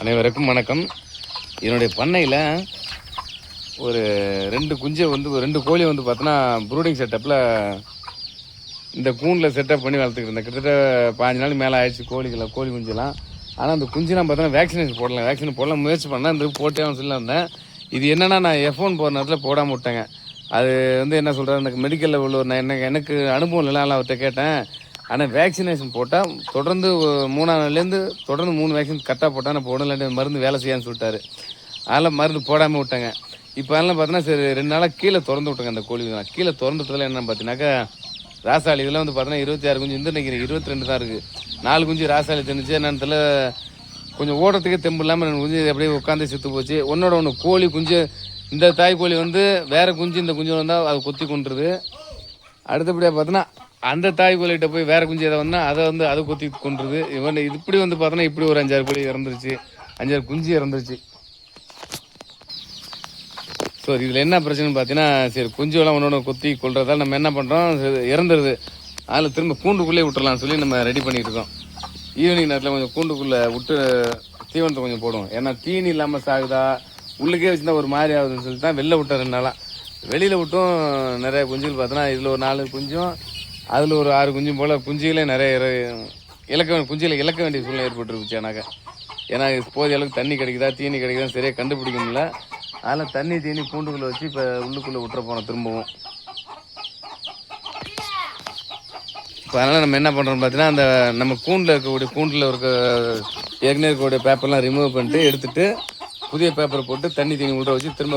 அனைவருக்கும் வணக்கம். என்னுடைய பண்ணையில் ஒரு 2 குஞ்சை ரெண்டு கோழி பார்த்தோன்னா ப்ரூடிங் செட்டப்பில் இந்த கூண்டில் செட்டப் பண்ணி வளர்த்துக்கிட்டு இருந்தேன். கிட்டத்தட்ட 5 நாள் மேலே ஆயிடுச்சு கோழி குஞ்செல்லாம். ஆனால் அந்த குஞ்சுலாம் பார்த்தோன்னா வேக்சினேஷன் போடலாம் முயற்சி பண்ணேன். இந்த போட்டே சொல்லி இருந்தேன். இது என்னென்னா நான் F1 போகிற நேரத்தில் போடாமல் விட்டேங்க. அது என்ன சொல்கிறாரு, எனக்கு மெடிக்கலில் உள்ள எனக்கு அனுபவம் இல்லை. அவர்கிட்ட கேட்டேன். ஆனால் வேக்சினேஷன் போட்டால் தொடர்ந்து 3ஆம் நாள்லேருந்து தொடர்ந்து 3 வேக்சின் கரெக்டாக போட்டால் நான் போடல, மருந்து வேலை செய்யான்னு சொல்லிட்டாரு. அதெல்லாம் மருந்து போடாமல் விட்டேங்க. இப்போ அதெல்லாம் பார்த்தீங்கன்னா சரி 2 நாளாக கீழே திறந்து விட்டேங்க. அந்த கோழி கீழே திறந்துட்டதில் என்னென்னு பார்த்தீங்கன்னாக்கா ராசாளி இதெல்லாம் பார்த்தீங்கன்னா 26 குஞ்சு நினைக்கிறேன், 22 தான் இருக்குது. 4 குஞ்சு ராசாளி தின்னுச்சு. என்னத்துல கொஞ்சம் ஓடுறதுக்கே தெம்பு இல்லாமல் குஞ்சு அப்படியே உட்காந்து செத்து போச்சு. ஒன்று கோழி குஞ்சு இந்த தாய் கோழி வேறு குஞ்சு இந்த குஞ்சு வந்தால் அதை கொத்தி கொண்டுருது. அடுத்தபடியாக பார்த்தோன்னா அந்த தாய் கோழிகிட்ட போய் வேறு குஞ்சு எதை வந்தால் அதை கொத்தி கொண்டுருது. இப்படி பார்த்தோன்னா இப்படி ஒரு 5-6 கோழி இறந்துருச்சு, 5-6 குஞ்சு இறந்துருச்சு. ஸோ இதில் என்ன பிரச்சனைன்னு பார்த்தீங்கன்னா, சரி குஞ்சுலாம் ஒன்று கொத்தி கொள்றதால நம்ம என்ன பண்ணுறோம், இறந்துருது. அதில் திரும்ப கூண்டுக்குள்ளே விட்டுறலாம்னு சொல்லி நம்ம ரெடி பண்ணிகிட்டு இருக்கோம். ஈவினிங் நேரத்தில் கொஞ்சம் கூண்டுக்குள்ளே விட்டு தீவனத்தை கொஞ்சம் போடுவோம். ஏன்னா தீனி இல்லாமல் சாகுதா உள்ளுக்கே வச்சுருந்தா ஒரு மாதிரி ஆகுதுன்னு சொல்லி தான் வெளில விட்டோம் 2 நாளாக. வெளியில் விட்டும் நிறைய குஞ்சுகள் பார்த்தோன்னா இதில் ஒரு 4 குஞ்சும் அதில் ஒரு 6 குஞ்சும் போல் குஞ்சுகளே நிறைய குஞ்சுகளை இழக்க வேண்டிய சூழ்நிலை ஏற்பட்டுருச்சு. ஏன்னா போதிய அளவுக்கு தண்ணி கிடைக்குதா தீனி கிடைக்குதா சரியாக கண்டுபிடிக்க முடியல. அதில் தண்ணி தீனி கூண்டுக்குள்ளே வச்சு இப்போ உள்ளுக்குள்ளே விட்டுற போனோம் திரும்பவும். இப்போ அதனால் நம்ம என்ன பண்ணுறோம்னு பார்த்தீங்கன்னா, அந்த நம்ம கூண்டில் ஏற்கனவே இருக்கக்கூடிய பேப்பர்லாம் ரிமூவ் பண்ணிட்டு எடுத்துகிட்டு புதிய பேப்பரை போட்டு தண்ணி தீனி விட வச்சு திரும்ப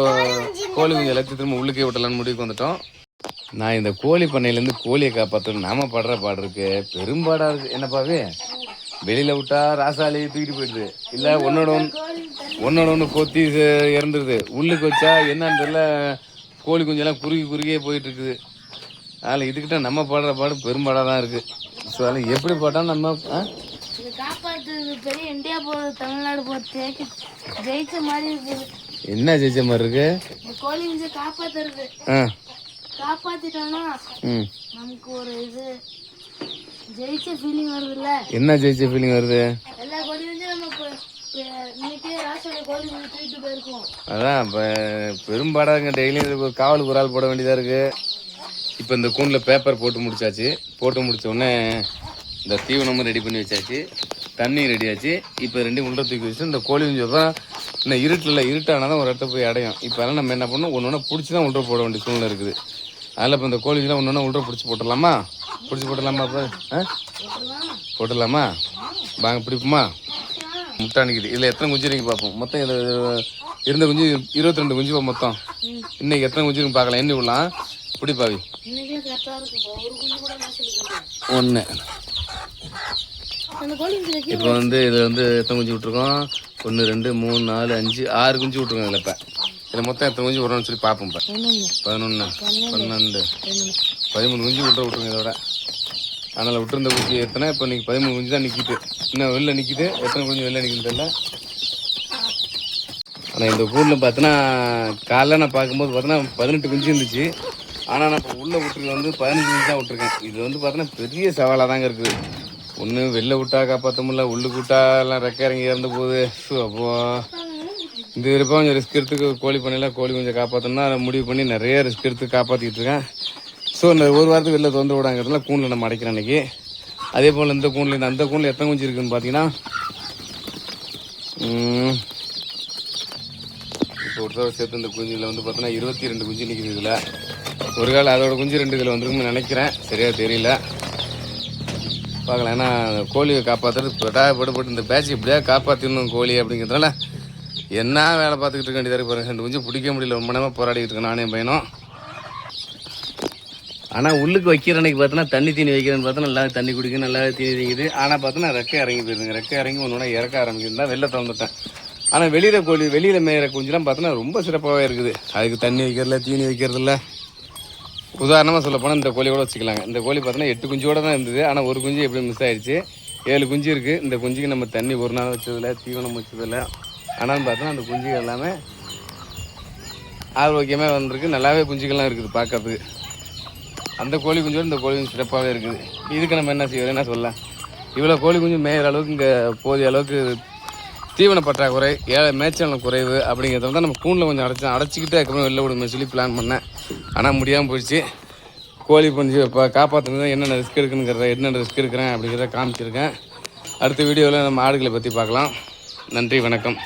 கோழி குஞ்சு எல்லாத்தையும் திரும்ப உள்ளுக்கே விட்டலான்னு முடிவுக்கு வந்துட்டோம். நான் இந்த கோழி பண்ணையிலேருந்து கோழியை காப்பாற்றணும் நாம படுற பாடு இருக்கு, பெரும்பாடாக இருக்குது. என்னப்பாவே வெளியில் விட்டா ராசாலி தூக்கிட்டு போயிடுது, இல்லை ஒன்னோட ஒன்று கொத்தி இறந்துருது. உள்ளுக்கு வச்சா என்னன்னு தெரியல கோழி குஞ்செல்லாம் குறுகியே போயிட்டு இருக்குது. அதில் இதுக்கிட்ட நம்ம பாடுற பாடு பெரும்பாடாக தான் இருக்குது. ஸோ அதில் எப்படி போட்டாலும் நம்ம பெரிய இந்தியா போகுது, தமிழ்நாடு போகிறது ஜெயிச்ச மாதிரி இருக்குது. என்ன ஜெயிச்ச மாதிரி இருக்கு? கோழி குஞ்சு காப்பாத்துறது, காப்பாத்திட்டோம்னா நமக்கு ஒரு ஜெயிச்ச ஃபீலிங் வருதுல்ல. என்ன ஜெயிச்ச ஃபீலிங் வருது? எல்லா கோழி குஞ்சு நம்ம இன்னைக்கே ராசாவோட கோழி குஞ்சு தூக்கிட்டு போயிருக்கோம். அதான் இப்போ பெரும்பாடாங்க. டெய்லியும் காவலுக்கு ஒரு ஆள் போட வேண்டியதாக இருக்குது. இப்போ இந்த கூண்டில் பேப்பர் போட்டு முடிச்சாச்சு. போட்டு முடிச்ச உடனே இந்த தீவனமும் ரெடி பண்ணி வச்சாச்சு, தண்ணி ரெடி ஆச்சு. இப்போ 2 உள்ள தூக்கி வச்சு இந்த கோழி குஞ்சு தான் இன்னும் இருட்டானால் தான் ஒரு இடத்த போய் அடையும். இப்போ அதெல்லாம் நம்ம என்ன பண்ணணும், ஒன்று பிடிச்சி தான் உள்ள போட வேண்டிய சூழ்நிலை இருக்குது. அதில் இப்போ இந்த கோழிலாம் ஒன்று உள்ள பிடிச்சி போட்டுடலாமா? இப்போ போட்டுடலாமா? வாங்க பிடிப்புமா? முட்டை அன்னைக்கு இதில் எத்தனை குஞ்சு இருக்கு பார்ப்போம். மொத்தம் இதில் இருந்த குஞ்சு 22 குஞ்சு மொத்தம். இன்னைக்கு எத்தனை குஞ்சு இருக்கு பார்க்கலாம். எண்ணி விடலாம். பிடிப்பாவி 1. இப்போ இதில் எத்தனை குஞ்சு விட்ருக்கோம்? 1 2 3 4 5 6 குஞ்சு விட்ருக்கோம். இதில் இப்போ இதில் மொத்தம் எத்தனை குஞ்சு விட்றோம்னு சொல்லி பார்ப்போம். இப்போ 11 12 13 குஞ்சு விட்ருங்க இதோட. அதனால் விட்டுருந்த குஞ்சு எத்தனை? இப்போ இன்றைக்கி 13 குஞ்சு தான் நிற்கிது. இன்னும் வெளில நிற்கிது. எத்தனை குஞ்சு வெளில நிற்கிது தெரியல. ஆனால் இந்த கூண்டில் பார்த்தோன்னா காலைல நான் பார்க்கும்போது பார்த்தோன்னா 18 குஞ்சு இருந்துச்சு. ஆனால் நான் இப்போ உள்ளே விட்டுருக்கு 15 குஞ்சு தான் விட்ருக்கேன். இது பார்த்தோன்னா பெரிய சவாலாக தாங்க இருக்குது. ஒன்று வெளில விட்டா காப்பாற்ற முடியல, உள்ளுக்கு விட்டா எல்லாம் ரெக்க இறங்கி இறந்து போகுது. ஸோ அப்போது இந்த இருப்பா கொஞ்சம் ரிஸ்க் எடுத்து கோழி பண்ணையில் கோழி கொஞ்சம் காப்பாற்றணும்னா அதை முடிவு பண்ணி நிறைய ரிஸ்க் எடுத்து காப்பாற்றிக்கிட்டு இருக்கேன். ஸோ இந்த ஒரு வாரத்துக்கு வெளில திறந்து விடாங்கிறதுல கூண்டில் நம்ம அடைக்கிறேன் அன்றைக்கி. அதே போல் இந்த கூண்டில் அந்த கூண்டில் எத்தனை குஞ்சு இருக்குதுன்னு பார்த்தீங்கன்னா, இப்போ ஒரு தடவை சேர்த்து இந்த குஞ்சில் பார்த்தோன்னா 22 குஞ்சு நிற்கிது. இதில் ஒரு காலம் அதோட குஞ்சு 2 இதில் வந்துருக்குன்னு நினைக்கிறேன், சரியாக தெரியல, பார்க்கலாம். ஏன்னா கோழியை காப்பாற்றுறது படுபட்டு இந்த பேட்ச் இப்படியா காப்பாற்றிடணும் கோழி அப்படிங்கிறதுனால என்ன வேலை பார்த்துக்கிட்டு இருக்க வேண்டியதாக பாருங்க. 2 குஞ்சு பிடிக்க முடியல, ரொம்ப நேரமாக போராடிக்கிட்டு இருக்கேன் நானே பையனும். ஆனால் உள்ளுக்கு வைக்கிற அன்னைக்கு பார்த்தோன்னா தண்ணி தீனி வைக்கிறேன்னு பார்த்தோன்னா நல்லா தண்ணி குடிக்க நல்லா தீனி தீங்குது. ஆனால் பார்த்தோன்னா ரெக்கை இறங்கி போயிருதுங்க. ரெக்கை இறங்கி ஒன்று இறக்க ஆரம்பிக்குதுதான் வெளில திறந்துட்டேன். ஆனால் வெளியில் மேயிற குஞ்சுலாம் பார்த்தோன்னா ரொம்ப சிறப்பாகவே இருக்குது. அதுக்கு தண்ணி வைக்கிறதில்ல, தீனி வைக்கிறதில்ல. உதாரணமாக சொல்ல போனால் இந்த கோழியோட வச்சுக்கலாங்க. இந்த கோழி பார்த்தோன்னா 8 குஞ்சோடு தான் இருந்தது. ஆனால் ஒரு குஞ்சு எப்படி மிஸ் ஆகிடுச்சு. 7 குஞ்சு இருக்குது. இந்த குஞ்சுக்கு நம்ம தண்ணி ஒரு நாள் வச்சதில்லை, தீவனம் வச்சதில்லை. ஆனாலும் பார்த்தோன்னா அந்த குஞ்சுகள் எல்லாமே ஆரோக்கியமாக வந்திருக்கு. நல்லாவே குஞ்சுகள்லாம் இருக்குது பார்க்கறதுக்கு. அந்த கோழி குஞ்சோடு இந்த கோழி குஞ்சு சிறப்பாகவே இருக்குது. இதுக்கு நம்ம என்ன செய்வோம் என்ன சொல்லலாம். இவ்வளோ கோழி குஞ்சு மேயிற அளவுக்கு இங்கே போதிய அளவுக்கு தீவன பற்றாக்குறை மேய்ச்சல் குறைவு அப்படிங்கிறத வந்து நம்ம கூண்டில் கொஞ்சம் அடைச்சிக்கிட்டு அதுக்கப்புறம் வெளில விடுமே சொல்லி பிளான் பண்ணேன். ஆனால் முடியாமல் போயிடுச்சு. கோழி பஞ்சு இப்போ காப்பாற்றுனது என்னென்ன ரிஸ்க் இருக்குங்கிறத என்னென்ன ரிஸ்க் இருக்கிறேன் அப்படிங்கிறத காமிச்சிருக்கேன். அடுத்த வீடியோவில் நம்ம ஆடுகளை பற்றி பார்க்கலாம். நன்றி, வணக்கம்.